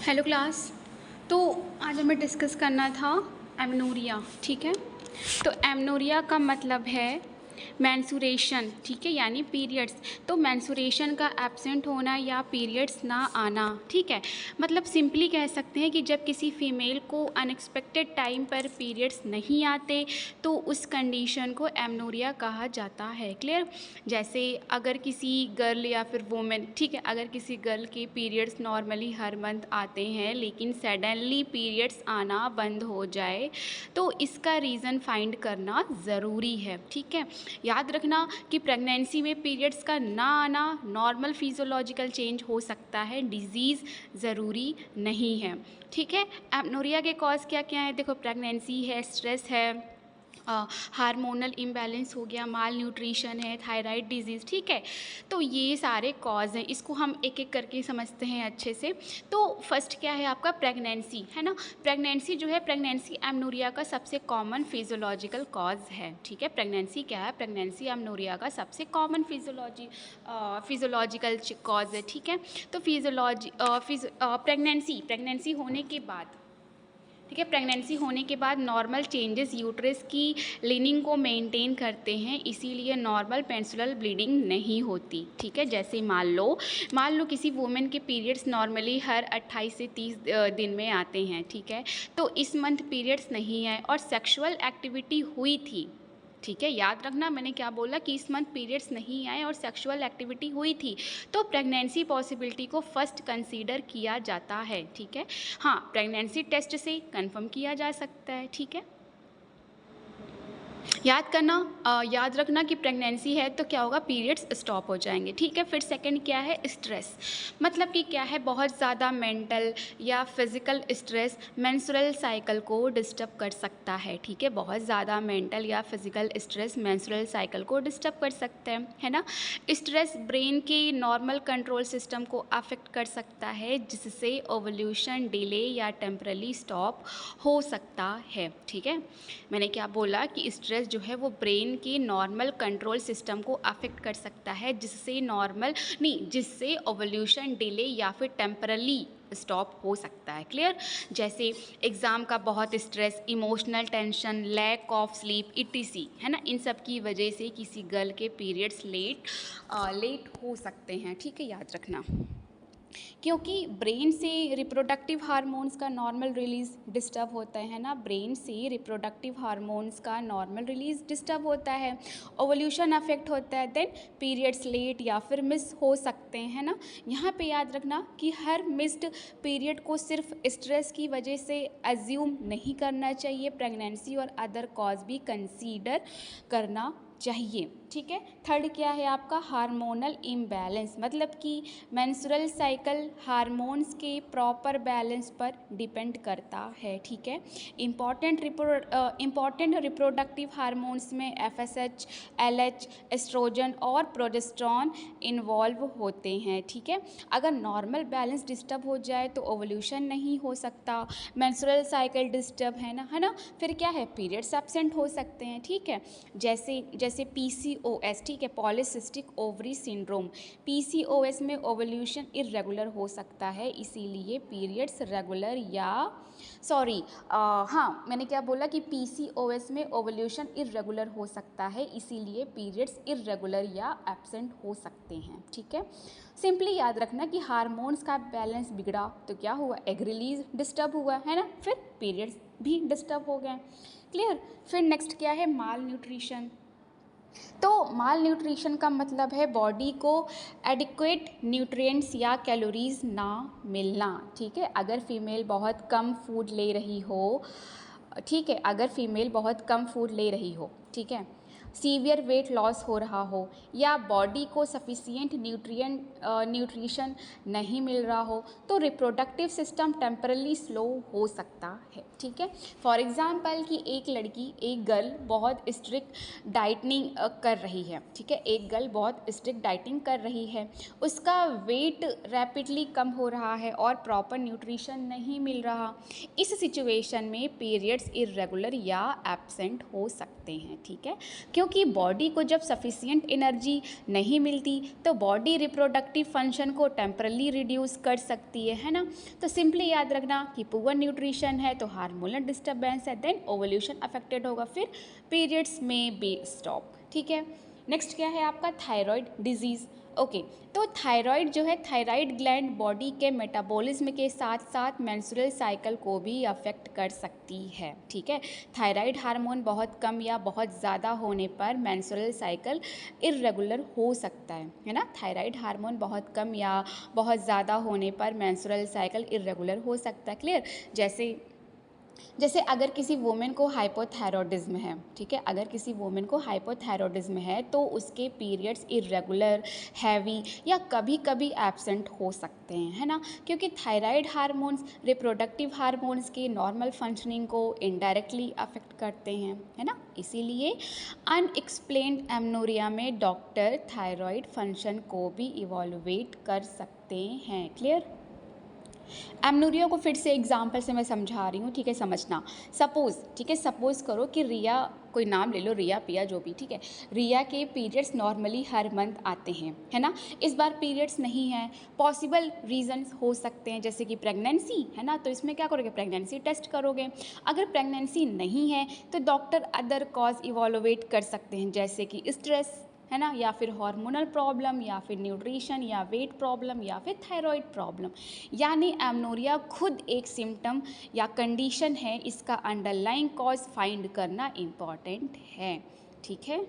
Hello class. तो आज हमें डिस्कस करना था एमनोरिया। ठीक है, तो एमनोरिया का मतलब है मेंस्ट्रुएशन। ठीक है, यानी पीरियड्स। तो मेंस्ट्रुएशन का एब्सेंट होना या पीरियड्स ना आना। ठीक है, मतलब सिंपली कह सकते हैं कि जब किसी फीमेल को अनएक्सपेक्टेड टाइम पर पीरियड्स नहीं आते तो उस कंडीशन को एमनोरिया कहा जाता है। क्लियर? जैसे अगर किसी गर्ल या फिर वुमेन, ठीक है, अगर किसी गर्ल के पीरियड्स नॉर्मली हर मंथ आते हैं लेकिन सडनली पीरियड्स आना बंद हो जाए तो इसका रीज़न फाइंड करना ज़रूरी है। ठीक है, याद रखना कि प्रेगनेंसी में पीरियड्स का ना आना नॉर्मल फिजियोलॉजिकल चेंज हो सकता है, डिजीज़ ज़रूरी नहीं है। ठीक है, एमनोरिया के कॉज क्या क्या है? देखो, प्रेगनेंसी है, स्ट्रेस है, हार्मोनल इम्बैलेंस हो गया, माल न्यूट्रिशन है, थायराइड डिजीज़। ठीक है, तो ये सारे कॉज हैं, इसको हम एक एक करके समझते हैं अच्छे से। तो फर्स्ट क्या है आपका? प्रेगनेंसी, है ना। प्रेगनेंसी जो है, प्रेगनेंसी एमनोरिया का सबसे कॉमन फिजियोलॉजिकल कॉज है। ठीक है, प्रेगनेंसी क्या है? प्रेगनेंसी एमनोरिया का सबसे कॉमन फिजियोलॉजिकल कॉज है। ठीक है, तो प्रेगनेंसी होने के बाद, ठीक है, प्रेगनेंसी होने के बाद नॉर्मल चेंजेस यूट्रस की लिनिंग को मेंटेन करते हैं, इसीलिए नॉर्मल पेंसुलर ब्लीडिंग नहीं होती। ठीक है, जैसे मान लो किसी वुमेन के पीरियड्स नॉर्मली हर 28 से 30 दिन में आते हैं। ठीक है, तो इस मंथ पीरियड्स नहीं आए और सेक्सुअल एक्टिविटी हुई थी। ठीक है, याद रखना मैंने क्या बोला कि इस मंथ पीरियड्स नहीं आए और सेक्सुअल एक्टिविटी हुई थी, तो प्रेगनेंसी पॉसिबिलिटी को फर्स्ट कंसीडर किया जाता है। ठीक है, हाँ, प्रेगनेंसी टेस्ट से कंफर्म किया जा सकता है। ठीक है, याद रखना कि प्रेगनेंसी है तो क्या होगा? पीरियड्स स्टॉप हो जाएंगे। ठीक है, फिर सेकंड क्या है? स्ट्रेस। मतलब कि क्या है? बहुत ज़्यादा मेंटल या फिज़िकल स्ट्रेस मेंस्ट्रुअल साइकिल को डिस्टर्ब कर सकता है। ठीक है, बहुत ज़्यादा मेंटल या फिज़िकल स्ट्रेस मेंस्ट्रुअल साइकिल को डिस्टर्ब कर सकते हैं, है ना। स्ट्रेस ब्रेन के नॉर्मल कंट्रोल सिस्टम को अफेक्ट कर सकता है, जिससे ओवल्यूशन डिले या टेम्परली स्टॉप हो सकता है। ठीक है, मैंने क्या बोला कि स्ट्रेस जो है वो ब्रेन के नॉर्मल कंट्रोल सिस्टम को अफेक्ट कर सकता है, जिससे ओवल्यूशन डिले या फिर टेम्परली स्टॉप हो सकता है। क्लियर? जैसे एग्ज़ाम का बहुत stress, emotional tension, lack of sleep etc, है ना, इन सब की वजह से किसी गर्ल के पीरियड्स लेट हो सकते हैं। ठीक है, याद रखना, क्योंकि ब्रेन से रिप्रोडक्टिव हार्मोन्स का नॉर्मल रिलीज़ डिस्टर्ब होता है ना, ब्रेन से रिप्रोडक्टिव हार्मोन्स का नॉर्मल रिलीज़ डिस्टर्ब होता है, ओवल्यूशन अफेक्ट होता है, देन पीरियड्स लेट या फिर मिस हो सकते हैं ना। यहाँ पे याद रखना कि हर मिस्ड पीरियड को सिर्फ स्ट्रेस की वजह से एज्यूम नहीं करना चाहिए, प्रेगनेंसी और अदर कॉज भी कंसीडर करना चाहिए। ठीक है, थर्ड क्या है आपका? Hormonal imbalance. मतलब कि मेंस्ट्रुअल साइकिल हार्मोन्स के प्रॉपर बैलेंस पर डिपेंड करता है। ठीक है, इंपॉर्टेंट रिप्रोडक्टिव हार्मोन्स में एफएसएच, एलएच, एस्ट्रोजन और प्रोजेस्टेरॉन इन्वॉल्व होते हैं। ठीक है, अगर नॉर्मल बैलेंस डिस्टर्ब हो जाए तो ओवल्यूशन नहीं हो सकता, मेंस्ट्रुअल साइकिल डिस्टर्ब है ना, फिर क्या है? पीरियड्स एब्सेंट हो सकते हैं। ठीक है, जैसे पीसीओएस, ठीक है, पॉलीसिस्टिक ओवरी सिंड्रोम, पीसीओएस में ओवल्यूशन इरेगुलर हो सकता है, इसीलिए पीरियड्स रेगुलर या मैंने क्या बोला कि पीसीओएस में ओवल्यूशन इरेगुलर हो सकता है, इसीलिए पीरियड्स इरेगुलर या एब्सेंट हो सकते हैं। ठीक है, सिंपली याद रखना कि हार्मोन्स का बैलेंस बिगड़ा तो क्या हुआ? एग रिलीज डिस्टर्ब हुआ, है ना, फिर पीरियड्स भी डिस्टर्ब हो गए। क्लियर? फिर नेक्स्ट क्या है? माल न्यूट्रिशन। तो माल न्यूट्रिशन का मतलब है बॉडी को एडिक्वेट न्यूट्रिएंट्स या कैलोरीज ना मिलना। ठीक है, अगर फीमेल बहुत कम फूड ले रही हो, ठीक है, अगर फीमेल बहुत कम फूड ले रही हो, ठीक है, सीवियर वेट लॉस हो रहा हो या बॉडी को सफिशिएंट न्यूट्रिशन नहीं मिल रहा हो तो रिप्रोडक्टिव सिस्टम टेम्परली स्लो हो सकता है। ठीक है, फॉर एग्जांपल कि एक गर्ल बहुत स्ट्रिक्ट डाइटिंग कर रही है। ठीक है, एक गर्ल बहुत स्ट्रिक्ट डाइटिंग कर रही है, उसका वेट रैपिडली कम हो रहा है और प्रॉपर न्यूट्रिशन नहीं मिल रहा, इस सिचुएशन में पीरियड्स इरेगुलर या एब्सेंट हो सकते हैं। ठीक है, क्योंकि क्योंकि बॉडी को जब सफिशिएंट एनर्जी नहीं मिलती तो बॉडी रिप्रोडक्टिव फंक्शन को टेम्परली रिड्यूस कर सकती है ना। तो सिंपली याद रखना कि पुअर न्यूट्रिशन है तो हार्मोनल डिस्टर्बेंस है, देन ओवल्यूशन अफेक्टेड होगा, फिर पीरियड्स में बी स्टॉप। ठीक है, नेक्स्ट क्या है आपका थायराइड डिजीज़। ओके, तो थायराइड जो है, थायराइड ग्लैंड बॉडी के मेटाबॉलिज्म के साथ साथ मेंस्ट्रुअल साइकिल को भी अफेक्ट कर सकती है। ठीक है, थायराइड हार्मोन बहुत कम या बहुत ज़्यादा होने पर मेंस्ट्रुअल साइकिल इर्रेगुलर हो सकता है ना। थायराइड हार्मोन बहुत कम या बहुत ज़्यादा होने पर मेंस्ट्रुअल साइकिल इर्रेगुलर हो सकता है। क्लियर, जैसे अगर किसी वुमेन को हाइपोथायरॉयडिज्म है, ठीक है, अगर किसी वुमेन को हाइपोथायरॉयडिज्म है तो उसके पीरियड्स इरेगुलर, हैवी या कभी कभी एब्सेंट हो सकते हैं, है ना, क्योंकि थायराइड हार्मोन्स रिप्रोडक्टिव हार्मोन्स की नॉर्मल फंक्शनिंग को इनडायरेक्टली अफेक्ट करते हैं, है ना। इसीलिए अनएक्सप्लेन्ड एमनोरिया में डॉक्टर थायराइड फंक्शन को भी इवॉल्युएट कर सकते हैं। क्लियर, एमनोरिया को फिर से एग्जाम्पल से मैं समझा रही हूँ, ठीक है, समझना। सपोज़ करो कि रिया, कोई नाम ले लो, रिया पिया जो भी, ठीक है, रिया के पीरियड्स नॉर्मली हर मंथ आते हैं, है ना। इस बार पीरियड्स नहीं हैं, पॉसिबल रीजंस हो सकते हैं जैसे कि प्रेगनेंसी, है ना, तो इसमें क्या करोगे, प्रेगनेंसी टेस्ट करोगे। अगर प्रेगनेंसी नहीं है तो डॉक्टर अदर कॉज इवॉल्युएट कर सकते हैं जैसे कि स्ट्रेस, है ना, या फिर हार्मोनल प्रॉब्लम, या फिर न्यूट्रिशन या वेट प्रॉब्लम, या फिर थायराइड प्रॉब्लम। यानी एमनोरिया खुद एक सिम्टम या कंडीशन है, इसका अंडरलाइंग कॉज फाइंड करना इम्पॉर्टेंट है। ठीक है,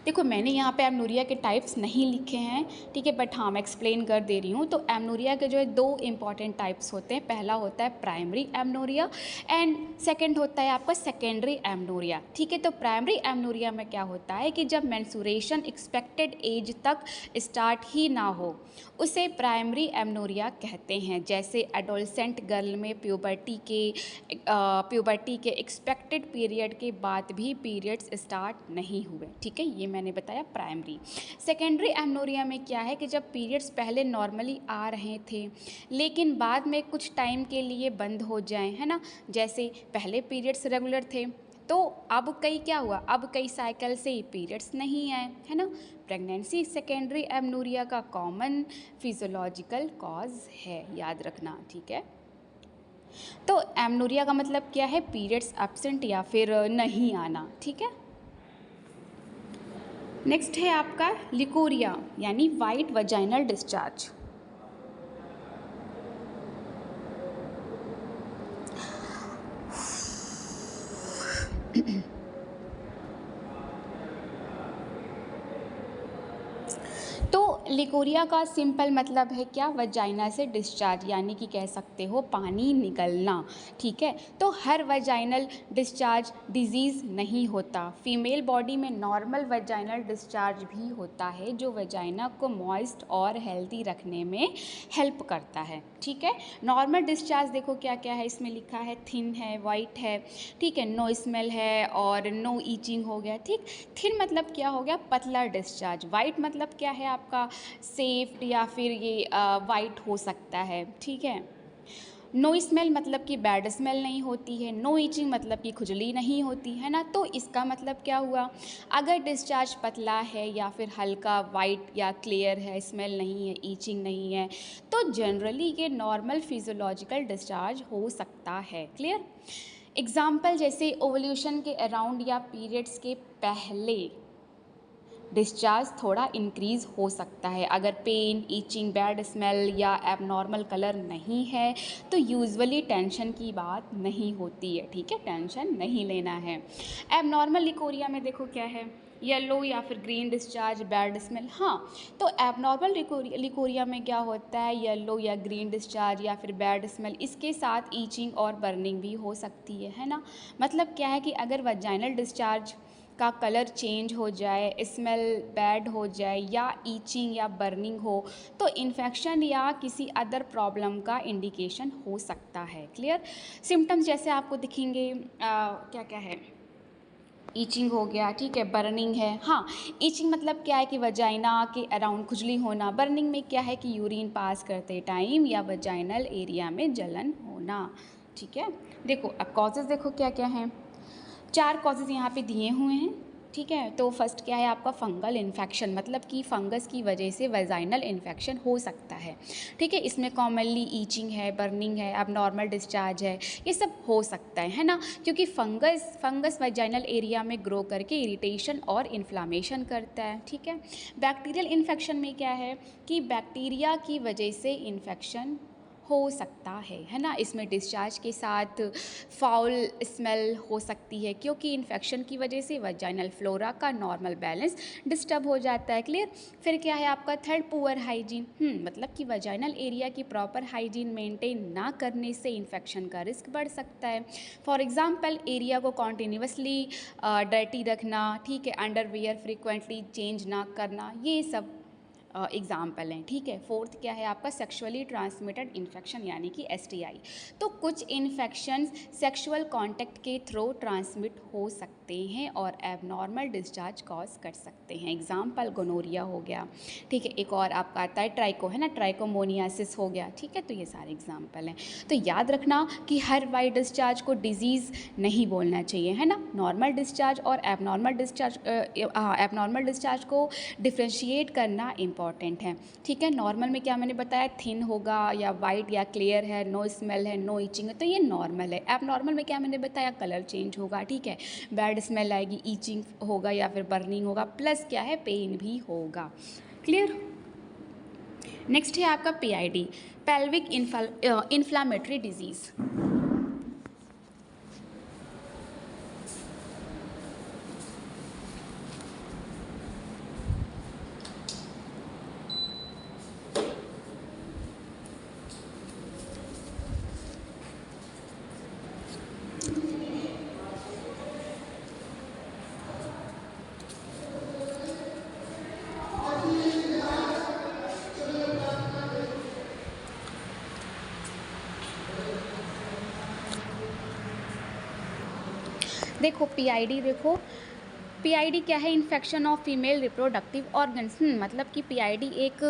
देखो मैंने यहाँ पे एमनोरिया के टाइप्स नहीं लिखे हैं, ठीक है, बट हाँ मैं एक्सप्लेन कर दे रही हूँ। तो एमनोरिया के जो है दो इंपॉर्टेंट टाइप्स होते हैं, पहला होता है प्राइमरी एमनोरिया एंड सेकंड होता है आपका सेकेंडरी एमनोरिया। ठीक है, तो प्राइमरी एमनोरिया में क्या होता है कि जब मेंस्ट्रुएशन एक्सपेक्टेड एज तक स्टार्ट ही ना हो उसे प्राइमरी एमनोरिया कहते हैं। जैसे एडोलसेंट गर्ल में प्यूबर्टी के एक्सपेक्टेड पीरियड के बाद भी पीरियड्स स्टार्ट नहीं हुए, ठीक है, ये मैंने बताया प्राइमरी। सेकेंडरी एमनोरिया में क्या है कि जब पीरियड्स पहले नॉर्मली आ रहे थे लेकिन बाद में कुछ टाइम के लिए बंद हो जाएं, है ना, जैसे पहले पीरियड्स रेगुलर थे तो अब क्या हुआ, अब कई साइकिल से पीरियड्स नहीं आए, है ना। प्रेगनेंसी सेकेंडरी एमनोरिया का कॉमन फिजियोलॉजिकल कॉज है, याद रखना, ठीक है। तो एमनोरिया का मतलब क्या है, पीरियड्स एब्सेंट या फिर नहीं आना, ठीक है। नेक्स्ट है आपका लिकोरिया यानी वाइट वजाइनल डिस्चार्ज। तो लिकोरिया का सिंपल मतलब है क्या, वजाइना से डिस्चार्ज, यानी कि कह सकते हो पानी निकलना, ठीक है। तो हर वजाइनल डिस्चार्ज डिजीज़ नहीं होता, फीमेल बॉडी में नॉर्मल वजाइनल डिस्चार्ज भी होता है जो वजाइना को मॉइस्ट और हेल्दी रखने में हेल्प करता है, ठीक है। नॉर्मल डिस्चार्ज देखो क्या क्या है, इसमें लिखा है थिन है, वाइट है, ठीक है, नो स्मेल है और नो ईचिंग हो गया, ठीक। थिन मतलब क्या हो गया, पतला डिस्चार्ज। वाइट मतलब क्या है आपका, सेफ्ट या फिर ये वाइट हो सकता है, ठीक है। नो स्मेल मतलब कि बैड स्मेल नहीं होती है, नो ईचिंग मतलब कि खुजली नहीं होती है ना। तो इसका मतलब क्या हुआ, अगर डिस्चार्ज पतला है या फिर हल्का वाइट या क्लियर है, स्मेल नहीं है, ईचिंग नहीं है, तो जनरली ये नॉर्मल फिजियोलॉजिकल डिस्चार्ज हो सकता है। क्लियर, एग्जाम्पल जैसे ओवल्यूशन के अराउंड या पीरियड्स के पहले डिस्चार्ज थोड़ा इंक्रीज़ हो सकता है। अगर पेन, ईचिंग, बैड स्मेल या एबनॉर्मल कलर नहीं है तो यूजुअली टेंशन की बात नहीं होती है, ठीक है, टेंशन नहीं लेना है। एबनॉर्मल लिकोरिया में देखो क्या है, येलो या फिर ग्रीन डिस्चार्ज, बैड स्मेल। हाँ, तो एबनॉर्मल लिकोरिया में क्या होता है, येलो या ग्रीन डिस्चार्ज या फिर बैड स्मेल, इसके साथ ईचिंग और बर्निंग भी हो सकती है ना। मतलब क्या है कि अगर वजाइनल डिस्चार्ज का कलर चेंज हो जाए, स्मेल बैड हो जाए या ईचिंग या बर्निंग हो तो इन्फेक्शन या किसी अदर प्रॉब्लम का इंडिकेशन हो सकता है। क्लियर, सिम्टम्स जैसे आपको दिखेंगे क्या क्या है, ईचिंग हो गया, ठीक है, बर्निंग है। हाँ, ईचिंग मतलब क्या है कि वजाइना के अराउंड खुजली होना, बर्निंग में क्या है कि यूरिन पास करते टाइम या वजाइनल एरिया में जलन होना, ठीक है। देखो अब कॉजेज़ देखो क्या क्या हैं, 4 कॉजेज़ यहाँ पे दिए हुए हैं, ठीक है। तो फर्स्ट क्या है आपका फंगल इन्फेक्शन, मतलब कि फंगस की वजह से वजाइनल इन्फेक्शन हो सकता है। ठीक है, इसमें कॉमनली ईचिंग है, बर्निंग है, एबनॉर्मल डिस्चार्ज है, ये सब हो सकता है ना, क्योंकि फंगस वजाइनल एरिया में ग्रो करके इरिटेशन और इन्फ्लामेशन करता है। ठीक है, बैक्टीरियल इन्फेक्शन में क्या है कि बैक्टीरिया की वजह से इन्फेक्शन हो सकता है ना। इसमें डिस्चार्ज के साथ फाउल स्मेल हो सकती है, क्योंकि इन्फेक्शन की वजह से वजाइनल फ्लोरा का नॉर्मल बैलेंस डिस्टर्ब हो जाता है। क्लियर। फिर क्या है आपका थर्ड, पुअर हाइजीन, मतलब कि वजाइनल एरिया की प्रॉपर हाइजीन मेंटेन ना करने से इन्फेक्शन का रिस्क बढ़ सकता है। फॉर एग्जांपल एरिया को कॉन्टीन्यूसली डर्टी रखना, ठीक है, अंडरवियर फ्रिक्वेंटली चेंज ना करना, ये सब एग्जाम्पल हैं। ठीक है, फोर्थ क्या है आपका सेक्सुअली ट्रांसमिटेड इन्फेक्शन यानी कि STI। तो कुछ इन्फेक्शंस सेक्सुअल कांटेक्ट के थ्रू ट्रांसमिट हो सकते हैं और एबनॉर्मल डिस्चार्ज कॉज कर सकते हैं। एग्जाम्पल गोनोरिया हो गया। ठीक है, एक और आपका आता है ट्राइको, है ना, ट्राइकोमोनियासिस हो गया। ठीक है, तो ये सारे एग्जाम्पल हैं। तो याद रखना कि हर वाइट डिस्चार्ज को डिजीज़ नहीं बोलना चाहिए, है ना। नॉर्मल डिस्चार्ज और एबनॉर्मल डिस्चार्ज को डिफ्रेंशिएट करना इंपॉर्टेंट है। ठीक है, नॉर्मल में क्या मैंने बताया, थिन होगा या वाइट या क्लियर है, नो स्मेल है, नो ईचिंग है, तो ये नॉर्मल है। एबनॉर्मल में क्या मैंने बताया, कलर चेंज होगा, ठीक है, बैड स्मेल आएगी, ईचिंग होगा या फिर बर्निंग होगा, प्लस क्या है पेन भी होगा। क्लियर। नेक्स्ट है आपका PID, पेल्विक इन्फ्लामेटरी डिजीज़। देखो PID क्या है, infection of female reproductive organs. मतलब कि PID एक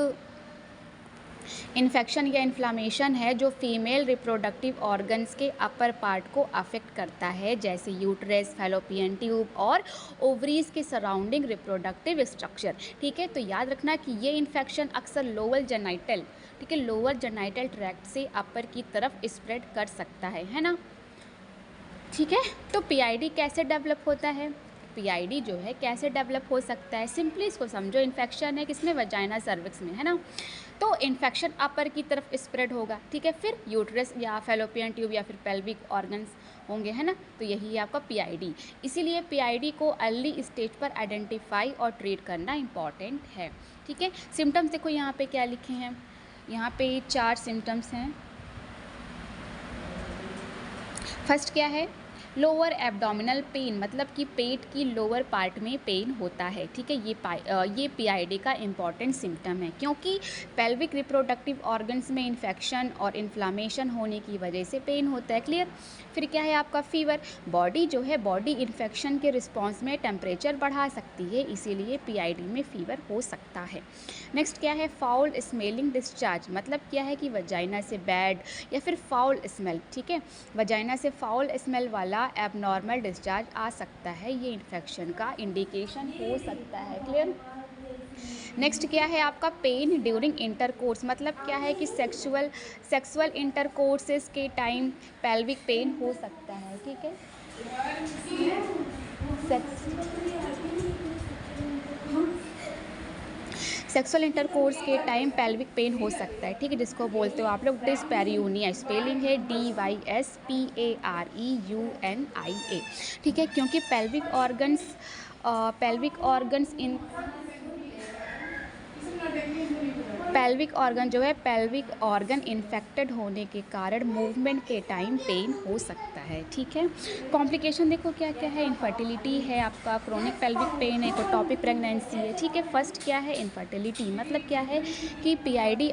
इन्फेक्शन या इन्फ्लामेशन है जो फीमेल रिप्रोडक्टिव ऑर्गन्स के अपर पार्ट को अफेक्ट करता है, जैसे यूट्रस, फैलोपियन ट्यूब और ओवरीज के सराउंडिंग रिप्रोडक्टिव स्ट्रक्चर। ठीक है, तो याद रखना कि ये इन्फेक्शन अक्सर लोअर जेनाइटल, ठीक है, लोअर जेनाइटल ट्रैक्ट से अपर की तरफ स्प्रेड कर सकता है ना। ठीक है, तो PID कैसे डेवलप होता है, PID जो है कैसे डेवलप हो सकता है, सिंपली इसको समझो, इन्फेक्शन है किसमें, वजाइना सर्विक्स में, है ना। तो इन्फेक्शन अपर की तरफ स्प्रेड होगा, ठीक है, फिर यूट्रस या फैलोपियन ट्यूब या फिर पेल्विक ऑर्गन्स होंगे, है ना। तो यही है आपका PID। इसीलिए PID को अर्ली स्टेज पर आइडेंटिफाई और ट्रीट करना इम्पॉर्टेंट है। ठीक है, सिम्टम्स देखो यहाँ पे क्या लिखे हैं, यहाँ पे 4 सिम्टम्स हैं। फर्स्ट क्या है, लोअर एब्डोमिनल पेन, मतलब कि पेट की लोअर पार्ट में पेन होता है। ठीक है, ये PID का इम्पॉर्टेंट सिम्टम है, क्योंकि पेल्विक रिप्रोडक्टिव ऑर्गन्स में इन्फेक्शन और इन्फ्लामेशन होने की वजह से पेन होता है। क्लियर। फिर क्या है आपका फीवर, बॉडी जो है बॉडी इन्फेक्शन के रिस्पॉन्स में टेम्परेचर बढ़ा सकती है, इसीलिए PID में फीवर हो सकता है। नेक्स्ट क्या है, फाउल स्मेलिंग डिस्चार्ज, मतलब क्या है कि वजाइना से बैड या फिर फाउल स्मेल, ठीक है, वजाइना से फाउल स्मेल वाला एबनॉर्मल डिस्चार्ज आ सकता है, ये इन्फेक्शन का इंडिकेशन हो सकता है। क्लियर। नेक्स्ट क्या है आपका पेन ड्यूरिंग इंटरकोर्स, मतलब क्या है कि सेक्सुअल इंटरकोर्सेस के टाइम पेल्विक पेन हो सकता है। ठीक है, सेक्सुअल इंटरकोर्स के टाइम पेल्विक पेन हो सकता है। ठीक है, जिसको बोलते हो आप लोग डिस्पैरियूनिया, स्पेलिंग है DYSPAREUNIA। ठीक है, क्योंकि पेल्विक ऑर्गन इन्फेक्टेड होने के कारण मूवमेंट के टाइम पेन हो सकता है। ठीक है, कॉम्प्लिकेशन देखो क्या क्या है, इनफर्टिलिटी है आपका, क्रोनिक पेल्विक पेन है, इक्टोपिक प्रेगनेंसी है। ठीक है, फर्स्ट क्या है इनफर्टिलिटी, मतलब क्या है कि PID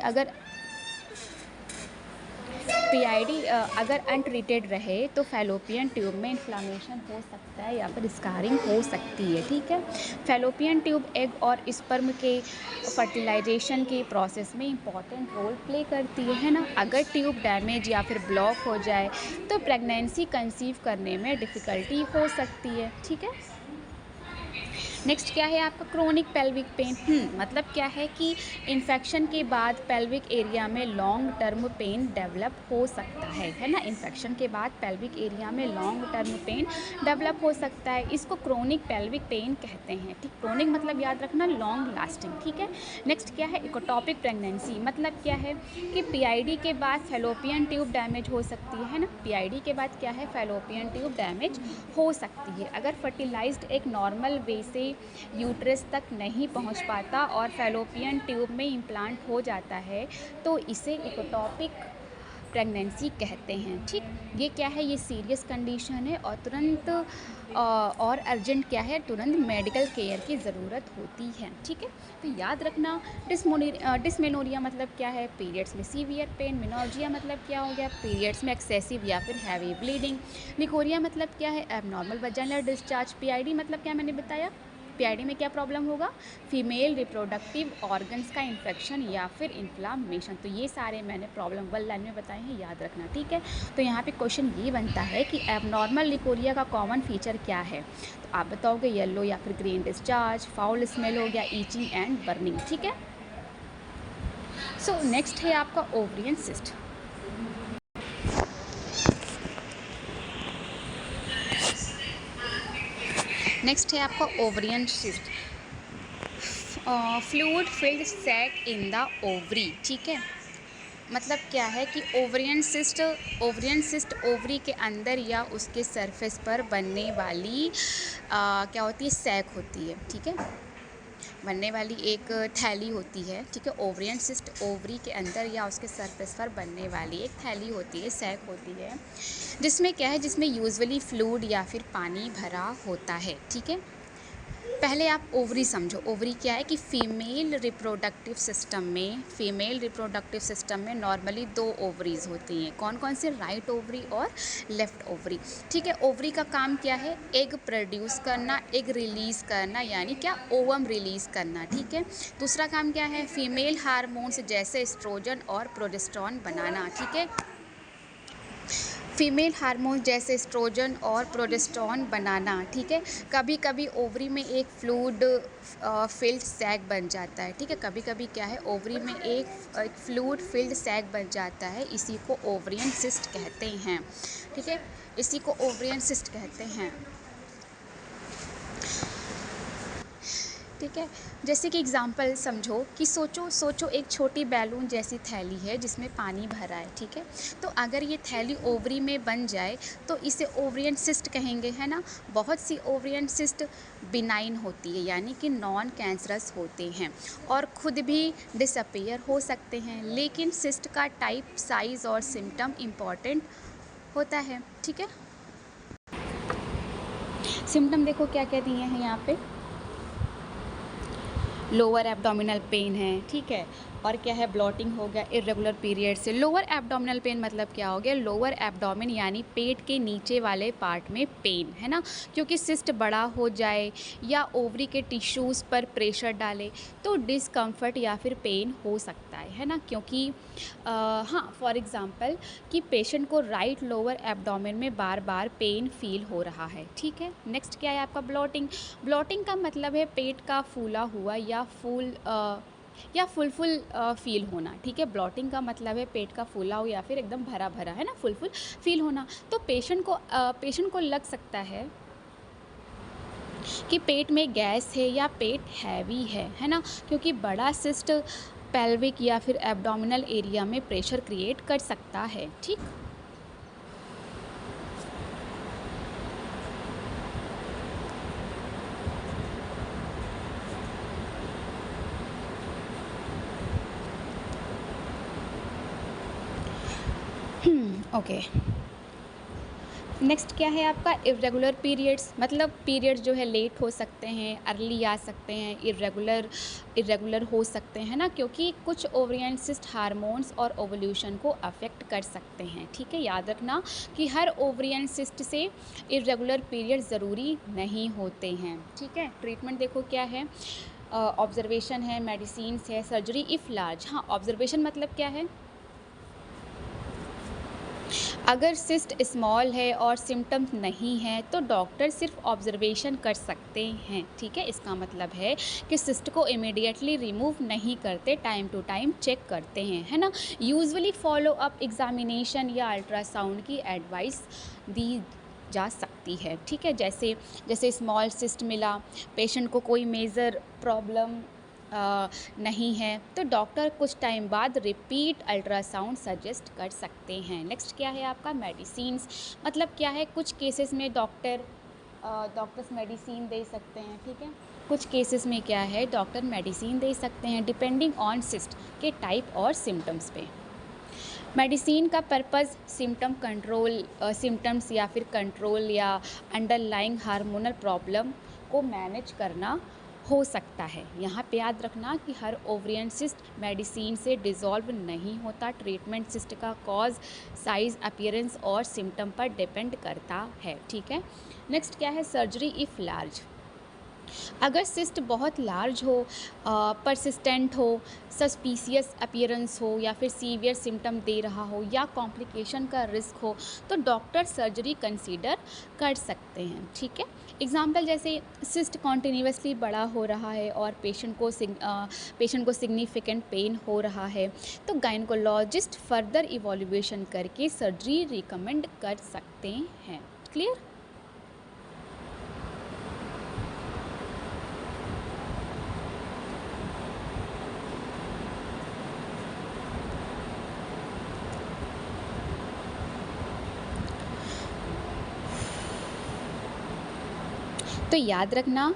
अगर अनट्रीटेड रहे तो फैलोपियन ट्यूब में इन्फ्लामेशन हो सकता है या फिर स्कारिंग हो सकती है। ठीक है, फैलोपियन ट्यूब एग और स्पर्म के फर्टिलाइजेशन के प्रोसेस में इंपॉर्टेंट रोल प्ले करती है ना। अगर ट्यूब डैमेज या फिर ब्लॉक हो जाए तो प्रेगनेंसी कंसीव करने में डिफ़िकल्टी हो सकती है। ठीक है, नेक्स्ट क्या है आपका क्रोनिक पेल्विक पेन। मतलब क्या है कि इन्फेक्शन के बाद पेल्विक एरिया में लॉन्ग टर्म पेन डेवलप हो सकता है ना। इन्फेक्शन के बाद पेल्विक एरिया में लॉन्ग टर्म पेन डेवलप हो सकता है, इसको क्रोनिक पेल्विक पेन कहते हैं। ठीक, क्रोनिक मतलब याद रखना लॉन्ग लास्टिंग। ठीक है, नेक्स्ट क्या है इकोटॉपिक प्रेगनेंसी। मतलब क्या है कि पीआईडी के बाद फैलोपियन ट्यूब डैमेज हो सकती है ना। पीआईडी के बाद क्या है फैलोपियन ट्यूब डैमेज हो सकती है। अगर फर्टिलाइज्ड एक नॉर्मल वे से यूट्रस तक नहीं पहुंच पाता और फैलोपियन ट्यूब में इम्प्लांट हो जाता है तो इसे इकोटॉपिक प्रेगनेंसी कहते हैं। ठीक, ये क्या है, ये सीरियस कंडीशन है और तुरंत और अर्जेंट क्या है, तुरंत मेडिकल केयर की ज़रूरत होती है। ठीक है, तो याद रखना डिस्मेनोरिया मतलब क्या है, पीरियड्स में सीवियर पेन। मेनोर्जिया मतलब क्या हो गया, पीरियड्स में एक्सेसिव या फिर हैवी ब्लीडिंग। लिकोरिया मतलब क्या है, एबनॉर्मल वजाइनल डिस्चार्ज। पीआईडी मतलब क्या मैंने बताया, पीआईडी में क्या प्रॉब्लम होगा, फीमेल रिप्रोडक्टिव ऑर्गन्स का इन्फेक्शन या फिर इन्फ्लामेशन। तो ये सारे मैंने प्रॉब्लम 1 लाइन में बताए हैं, याद रखना। ठीक है, तो यहाँ पे क्वेश्चन ये बनता है कि एबनॉर्मल लिकोरिया का कॉमन फीचर क्या है, तो आप बताओगे येलो या फिर ग्रीन डिस्चार्ज, फाउल स्मेल हो गया, ईचिंग एंड बर्निंग। ठीक है, सो नेक्स्ट है आपका ओवरियन सिस्ट। नेक्स्ट है आपका ovarian cyst, fluid filled sac in the ovary. ठीक है, मतलब क्या है कि ओवरियन सिस्ट ओवरी के अंदर या उसके सरफेस पर बनने वाली क्या होती है, सैक होती है। ठीक है, बनने वाली एक थैली होती है। ठीक है, ओवरियन सिस्ट ओवरी के अंदर या उसके सरफेस पर बनने वाली एक थैली होती है, सैक होती है, जिसमें क्या है, जिसमें यूजुअली फ्लूइड या फिर पानी भरा होता है। ठीक है, पहले आप ओवरी समझो। ओवरी क्या है कि फीमेल रिप्रोडक्टिव सिस्टम में नॉर्मली 2 ओवरीज होती हैं। कौन कौन से, राइट ओवरी और लेफ्ट ओवरी। ठीक है, ओवरी का काम क्या है, एग प्रोड्यूस करना, एग रिलीज़ करना, यानी क्या, ओवम रिलीज़ करना। ठीक है, दूसरा काम क्या है, फीमेल हार्मोन्स जैसे एस्ट्रोजन और प्रोजेस्टेरॉन बनाना। ठीक है, फीमेल हार्मोन जैसे एस्ट्रोजन और प्रोजेस्टेरॉन बनाना। ठीक है, कभी कभी ओवरी में एक फ्लूइड फिल्ड सैक बन जाता है। ठीक है, कभी कभी क्या है, ओवरी में एक फ्लूइड फिल्ड सैक बन जाता है, इसी को ओवरियन सिस्ट कहते हैं। ठीक है, इसी को ओवरियन सिस्ट कहते हैं। ठीक है, जैसे कि एग्जांपल समझो कि सोचो एक छोटी बैलून जैसी थैली है जिसमें पानी भरा है। ठीक है, तो अगर ये थैली ओवरी में बन जाए तो इसे ओवरियन सिस्ट कहेंगे, है ना। बहुत सी ओवरियन सिस्ट बिनाइन होती है, यानी कि नॉन कैंसरस होते हैं और खुद भी डिसअपीयर हो सकते हैं, लेकिन सिस्ट का टाइप, साइज़ और सिम्टम इम्पॉर्टेंट होता है। ठीक है, सिम्टम देखो क्या क्या दिए हैं यहाँ पे, लोअर एब्डोमिनल पेन है। ठीक है, और क्या है, ब्लॉटिंग हो गया, इरेगुलर पीरियड से। लोअर एब्डोमिनल पेन मतलब क्या हो गया, लोअर एब्डोमिन यानी पेट के नीचे वाले पार्ट में पेन, है ना, क्योंकि सिस्ट बड़ा हो जाए या ओवरी के टिश्यूज़ पर प्रेशर डाले तो डिस्कम्फर्ट या फिर पेन हो सकता है ना। क्योंकि हाँ, फॉर एग्ज़ाम्पल कि पेशेंट को राइट लोअर एब्डोमिन में बार बार पेन फील हो रहा है। ठीक है, नेक्स्ट क्या है आपका ब्लॉटिंग। ब्लॉटिंग का मतलब है पेट का फूला हुआ या फुल फील होना। ठीक है, ब्लॉटिंग का मतलब है पेट का फूला हो या फिर एकदम भरा भरा, है ना, फुल फील होना। तो पेशेंट को लग सकता है कि पेट में गैस है या पेट हैवी है ना, क्योंकि बड़ा सिस्ट पेल्विक या फिर एब्डोमिनल एरिया में प्रेशर क्रिएट कर सकता है। ठीक, ओके। नेक्स्ट क्या है आपका इरेगुलर पीरियड्स। मतलब पीरियड्स जो है लेट हो सकते हैं, अर्ली आ सकते हैं, इरेगुलर हो सकते हैं ना, क्योंकि कुछ ओवरियन सिस्ट हार्मोन्स और ओवल्यूशन को अफेक्ट कर सकते हैं। ठीक है, याद रखना कि हर ओवरियन सिस्ट से इरेगुलर पीरियड ज़रूरी नहीं होते हैं। ठीक है, ट्रीटमेंट देखो क्या है, ऑब्जर्वेशन है, मेडिसिन्स है, सर्जरी इफ़ लार्ज। हाँ, ऑब्जर्वेशन मतलब क्या है, अगर सिस्ट स्मॉल है और सिम्टम्स नहीं हैं तो डॉक्टर सिर्फ ऑब्जर्वेशन कर सकते हैं, ठीक है। इसका मतलब है कि सिस्ट को इमीडिएटली रिमूव नहीं करते, टाइम टू टाइम चेक करते हैं, है ना। यूजुअली फॉलो अप एग्जामिनेशन या अल्ट्रासाउंड की एडवाइस दी जा सकती है, ठीक है। जैसे जैसे स्मॉल सिस्ट मिला, पेशेंट को कोई मेजर प्रॉब्लम नहीं है तो डॉक्टर कुछ टाइम बाद रिपीट अल्ट्रासाउंड सजेस्ट कर सकते हैं। नेक्स्ट क्या है आपका मेडिसिन्स, मतलब क्या है, कुछ केसेस में डॉक्टर्स मेडिसिन दे सकते हैं, ठीक है। कुछ केसेस में क्या है, डॉक्टर मेडिसिन दे सकते हैं डिपेंडिंग ऑन सिस्ट के टाइप और सिम्टम्स पे। मेडिसिन का पर्पज़ सिम्टम्स या फिर कंट्रोल या अंडरलाइंग हार्मोनल प्रॉब्लम को मैनेज करना हो सकता है। यहाँ पे याद रखना कि हर ओवरियन सिस्ट मेडिसिन से डिसॉल्व नहीं होता। ट्रीटमेंट सिस्ट का कॉज, साइज़, अपीयरेंस और सिम्टम पर डिपेंड करता है, ठीक है। नेक्स्ट क्या है, सर्जरी इफ़ लार्ज। अगर सिस्ट बहुत लार्ज हो, परसिस्टेंट हो, सस्पिशियस अपीयरेंस हो या फिर सीवियर सिम्टम दे रहा हो या कॉम्प्लिकेशन का रिस्क हो तो डॉक्टर सर्जरी कंसीडर कर सकते हैं, ठीक है। एग्जाम्पल जैसे सिस्ट कॉन्टिन्यूसली बड़ा हो रहा है और पेशेंट को सिग्निफिकेंट पेन हो रहा है तो गायनकोलॉजिस्ट फर्दर इवोल्यूशन करके सर्जरी रिकमेंड कर सकते हैं। क्लियर। तो याद रखना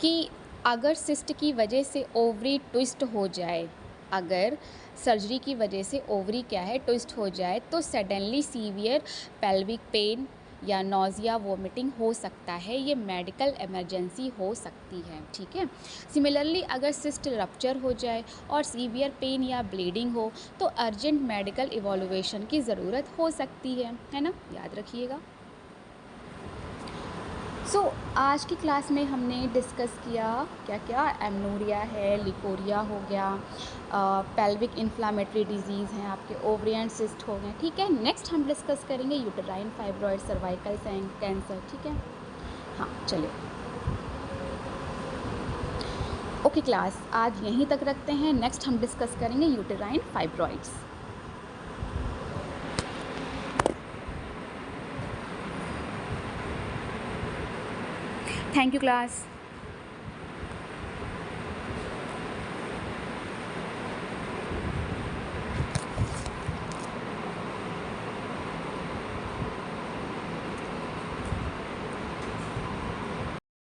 कि अगर सिस्ट की वजह से ओवरी ट्विस्ट हो जाए, अगर सर्जरी की वजह से ओवरी क्या है ट्विस्ट हो जाए तो सडनली सीवियर पेल्विक पेन या नोज़िया वोमिटिंग हो सकता है, ये मेडिकल इमरजेंसी हो सकती है, ठीक है। सिमिलरली अगर सिस्ट रप्चर हो जाए और सीवियर पेन या ब्लीडिंग हो तो अर्जेंट मेडिकल इवोल्यूशन की ज़रूरत हो सकती है ना, याद रखिएगा। आज की क्लास में हमने डिस्कस किया क्या क्या, एमनोरिया है, लिकोरिया हो गया, पेल्विक इन्फ्लामेटरी डिजीज़ हैं आपके, ओवरियन सिस्ट हो गए, ठीक है। नेक्स्ट हम डिस्कस करेंगे यूटेराइन फाइब्रॉइड, सर्वाइकल कैंसर, ठीक है। हाँ चलिए, ओके क्लास आज यहीं तक रखते हैं। नेक्स्ट हम डिस्कस करेंगे uterine fibroids. Thank you class.